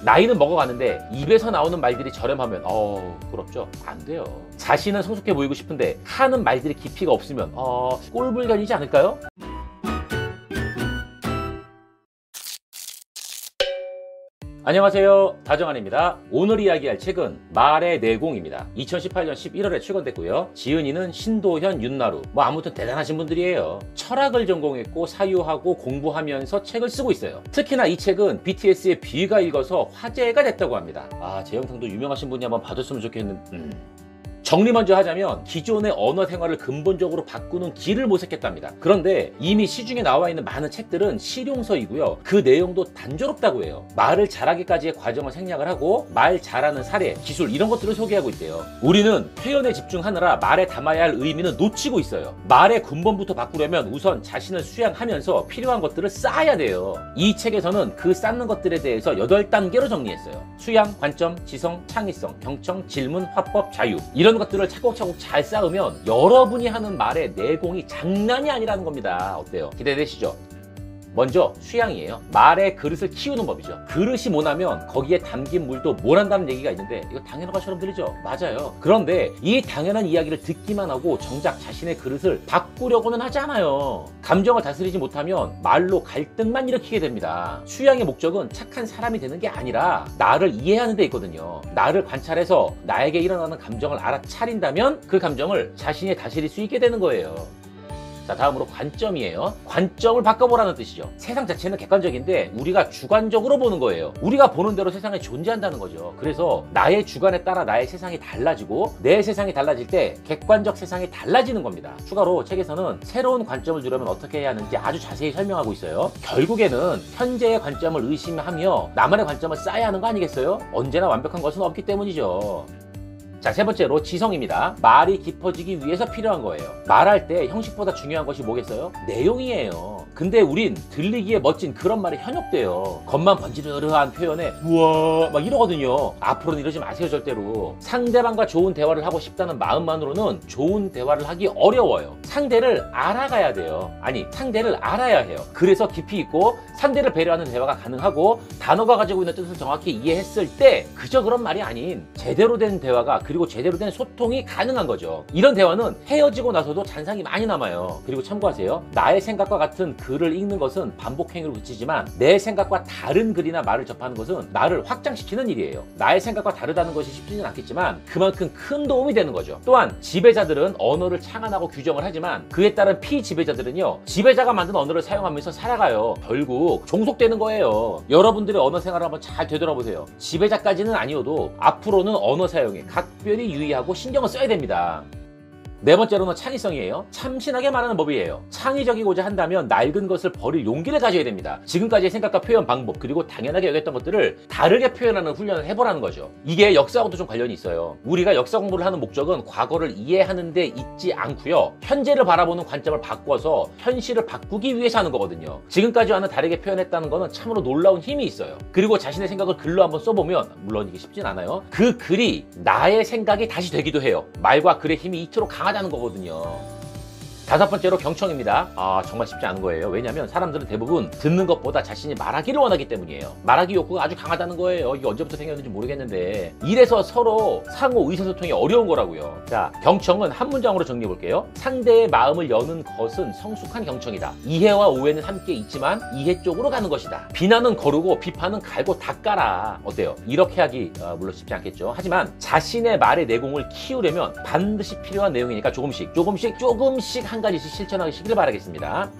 나이는 먹어가는데 입에서 나오는 말들이 저렴하면 부럽죠? 안 돼요. 자신은 성숙해 보이고 싶은데 하는 말들이 깊이가 없으면 꼴불견이지 않을까요? 안녕하세요, 다정한입니다. 오늘 이야기할 책은 말의 내공입니다. 2018년 11월에 출간됐고요. 지은이는 신도현, 윤나루, 아무튼 대단하신 분들이에요. 철학을 전공했고 사유하고 공부하면서 책을 쓰고 있어요. 특히나 이 책은 BTS의 B가 읽어서 화제가 됐다고 합니다. 제 영상도 유명하신 분이 한번 봐줬으면 좋겠는데 정리 먼저 하자면 기존의 언어 생활을 근본적으로 바꾸는 길을 모색했답니다. 그런데 이미 시중에 나와 있는 많은 책들은 실용서이고요. 그 내용도 단조롭다고 해요. 말을 잘하기까지의 과정을 생략을 하고 말 잘하는 사례, 기술 이런 것들을 소개하고 있대요. 우리는 표현에 집중하느라 말에 담아야 할 의미는 놓치고 있어요. 말의 근본부터 바꾸려면 우선 자신을 수양하면서 필요한 것들을 쌓아야 돼요. 이 책에서는 그 쌓는 것들에 대해서 8단계로 정리했어요. 수양, 관점, 지성, 창의성, 경청, 질문, 화법, 자유 이런 것들을 차곡차곡 잘 쌓으면 여러분이 하는 말의 내공이 장난이 아니라는 겁니다. 어때요? 기대되시죠? 먼저 수양이에요. 말의 그릇을 키우는 법이죠. 그릇이 모나면 거기에 담긴 물도 모난다는 얘기가 있는데 이거 당연한 것처럼 들리죠? 맞아요. 그런데 이 당연한 이야기를 듣기만 하고 정작 자신의 그릇을 바꾸려고는 하지 않아요. 감정을 다스리지 못하면 말로 갈등만 일으키게 됩니다. 수양의 목적은 착한 사람이 되는 게 아니라 나를 이해하는 데 있거든요. 나를 관찰해서 나에게 일어나는 감정을 알아차린다면 그 감정을 자신이 다스릴 수 있게 되는 거예요. 자, 다음으로 관점이에요. 관점을 바꿔보라는 뜻이죠. 세상 자체는 객관적인데 우리가 주관적으로 보는 거예요. 우리가 보는 대로 세상에 존재한다는 거죠. 그래서 나의 주관에 따라 나의 세상이 달라지고 내 세상이 달라질 때 객관적 세상이 달라지는 겁니다. 추가로 책에서는 새로운 관점을 주려면 어떻게 해야 하는지 아주 자세히 설명하고 있어요. 결국에는 현재의 관점을 의심하며 나만의 관점을 쌓아야 하는 거 아니겠어요? 언제나 완벽한 것은 없기 때문이죠. 자, 세 번째로 지성입니다. 말이 깊어지기 위해서 필요한 거예요. 말할 때 형식보다 중요한 것이 뭐겠어요? 내용이에요. 근데 우린 들리기에 멋진 그런 말에 현혹돼요. 겉만 번지르르한 표현에 우와 막 이러거든요. 앞으로는 이러지 마세요, 절대로. 상대방과 좋은 대화를 하고 싶다는 마음만으로는 좋은 대화를 하기 어려워요. 상대를 알아가야 돼요. 아니, 상대를 알아야 해요. 그래서 깊이 있고 상대를 배려하는 대화가 가능하고 단어가 가지고 있는 뜻을 정확히 이해했을 때 그저 그런 말이 아닌 제대로 된 대화가 그리고 제대로 된 소통이 가능한 거죠. 이런 대화는 헤어지고 나서도 잔상이 많이 남아요. 그리고 참고하세요. 나의 생각과 같은 글을 읽는 것은 반복행위로 그치지만 내 생각과 다른 글이나 말을 접하는 것은 나를 확장시키는 일이에요. 나의 생각과 다르다는 것이 쉽지는 않겠지만 그만큼 큰 도움이 되는 거죠. 또한 지배자들은 언어를 창안하고 규정을 하지만 그에 따른 피지배자들은요, 지배자가 만든 언어를 사용하면서 살아가요. 결국 종속되는 거예요. 여러분들의 언어 생활을 한번 잘 되돌아보세요. 지배자까지는 아니어도 앞으로는 언어 사용에 각별히 유의하고 신경을 써야 됩니다. 네 번째로는 창의성이에요. 참신하게 말하는 법이에요. 창의적이고자 한다면 낡은 것을 버릴 용기를 가져야 됩니다. 지금까지의 생각과 표현 방법 그리고 당연하게 여겼던 것들을 다르게 표현하는 훈련을 해보라는 거죠. 이게 역사하고도 좀 관련이 있어요. 우리가 역사 공부를 하는 목적은 과거를 이해하는 데 있지 않고요. 현재를 바라보는 관점을 바꿔서 현실을 바꾸기 위해서 하는 거거든요. 지금까지와는 다르게 표현했다는 거는 참으로 놀라운 힘이 있어요. 그리고 자신의 생각을 글로 한번 써보면, 물론 이게 쉽진 않아요. 그 글이 나의 생각이 다시 되기도 해요. 말과 글의 힘이 이토록 강하다는 거거든요. 다섯 번째로 경청입니다. 정말 쉽지 않은 거예요. 왜냐하면 사람들은 대부분 듣는 것보다 자신이 말하기를 원하기 때문이에요. 말하기 욕구가 아주 강하다는 거예요. 이게 언제부터 생겼는지 모르겠는데 이래서 서로 상호 의사소통이 어려운 거라고요. 자, 경청은 한 문장으로 정리해 볼게요. 상대의 마음을 여는 것은 성숙한 경청이다. 이해와 오해는 함께 있지만 이해 쪽으로 가는 것이다. 비난은 거르고 비판은 갈고 닦아라. 어때요? 이렇게 하기 물론 쉽지 않겠죠. 하지만 자신의 말의 내공을 키우려면 반드시 필요한 내용이니까 조금씩 한 가지씩 실천하시길 바라겠습니다.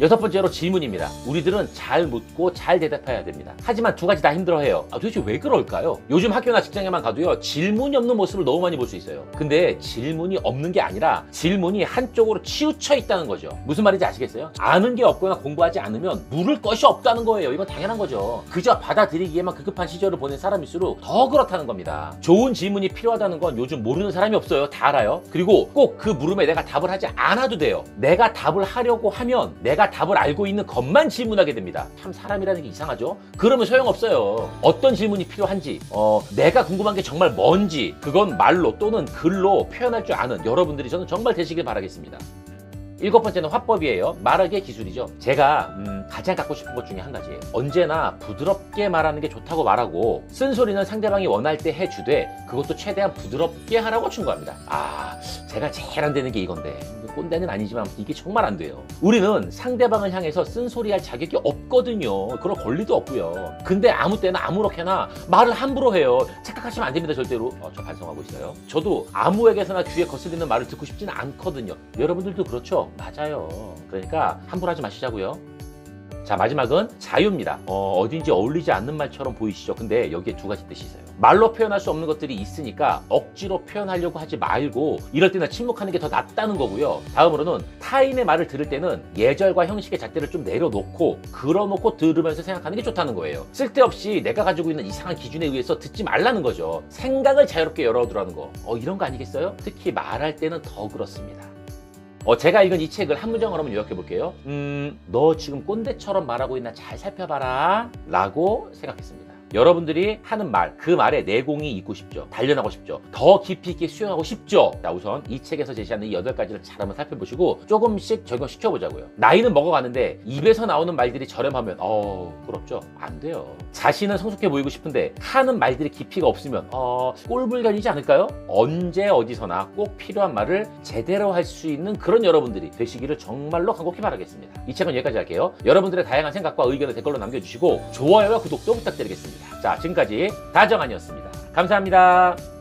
여섯 번째로 질문입니다. 우리들은 잘 묻고 잘 대답해야 됩니다. 하지만 두 가지 다 힘들어해요. 도대체 왜 그럴까요? 요즘 학교나 직장에만 가도요, 질문이 없는 모습을 너무 많이 볼 수 있어요. 근데 질문이 없는 게 아니라 질문이 한쪽으로 치우쳐 있다는 거죠. 무슨 말인지 아시겠어요? 아는 게 없거나 공부하지 않으면 물을 것이 없다는 거예요. 이건 당연한 거죠. 그저 받아들이기에만 급급한 시절을 보낸 사람일수록 더 그렇다는 겁니다. 좋은 질문이 필요하다는 건 요즘 모르는 사람이 없어요. 다 알아요. 그리고 꼭 그 물음에 내가 답을 하지 않아도 돼요. 내가 답을 하려고 하면 내가 답을 알고 있는 것만 질문하게 됩니다. 참 사람이라는 게 이상하죠? 그러면 소용없어요. 어떤 질문이 필요한지, 내가 궁금한 게 정말 뭔지 그건 말로 또는 글로 표현할 줄 아는 여러분들이 저는 정말 되시길 바라겠습니다. 7번째는 화법이에요. 말하기의 기술이죠. 제가 가장 갖고 싶은 것 중에 한 가지예요. 언제나 부드럽게 말하는 게 좋다고 말하고 쓴소리는 상대방이 원할 때 해주되 그것도 최대한 부드럽게 하라고 충고합니다. 제가 제일 안 되는 게 이건데 꼰대는 아니지만 이게 정말 안 돼요. 우리는 상대방을 향해서 쓴소리할 자격이 없거든요. 그럴 권리도 없고요. 근데 아무 때나 아무렇게나 말을 함부로 해요. 착각하시면 안 됩니다. 절대로. 저 반성하고 있어요. 저도 아무에게서나 귀에 거슬리는 말을 듣고 싶지는 않거든요. 여러분들도 그렇죠? 맞아요. 그러니까 함부로 하지 마시자고요. 자, 마지막은 자유입니다. 어딘지 어울리지 않는 말처럼 보이시죠? 근데 여기에 두 가지 뜻이 있어요. 말로 표현할 수 없는 것들이 있으니까 억지로 표현하려고 하지 말고 이럴 때는 침묵하는 게 더 낫다는 거고요. 다음으로는 타인의 말을 들을 때는 예절과 형식의 잣대를 좀 내려놓고 걸어놓고 들으면서 생각하는 게 좋다는 거예요. 쓸데없이 내가 가지고 있는 이상한 기준에 의해서 듣지 말라는 거죠. 생각을 자유롭게 열어두라는 거. 이런 거 아니겠어요? 특히 말할 때는 더 그렇습니다. 제가 읽은 이 책을 한 문장으로 한번 요약해 볼게요. 너 지금 꼰대처럼 말하고 있나 잘 살펴봐라 라고 생각했습니다. 여러분들이 하는 말, 그 말에 내공이 있고 싶죠. 단련하고 싶죠. 더 깊이 있게 수용하고 싶죠. 자, 우선 이 책에서 제시하는 이 8가지를 잘 한번 살펴보시고 조금씩 적용시켜보자고요. 나이는 먹어가는데 입에서 나오는 말들이 저렴하면 부럽죠? 안 돼요. 자신은 성숙해 보이고 싶은데 하는 말들이 깊이가 없으면 꼴불견이지 않을까요? 언제 어디서나 꼭 필요한 말을 제대로 할 수 있는 그런 여러분들이 되시기를 정말로 간곡히 바라겠습니다. 이 책은 여기까지 할게요. 여러분들의 다양한 생각과 의견을 댓글로 남겨주시고 좋아요와 구독도 부탁드리겠습니다. 자, 지금까지 다정한이었습니다. 감사합니다.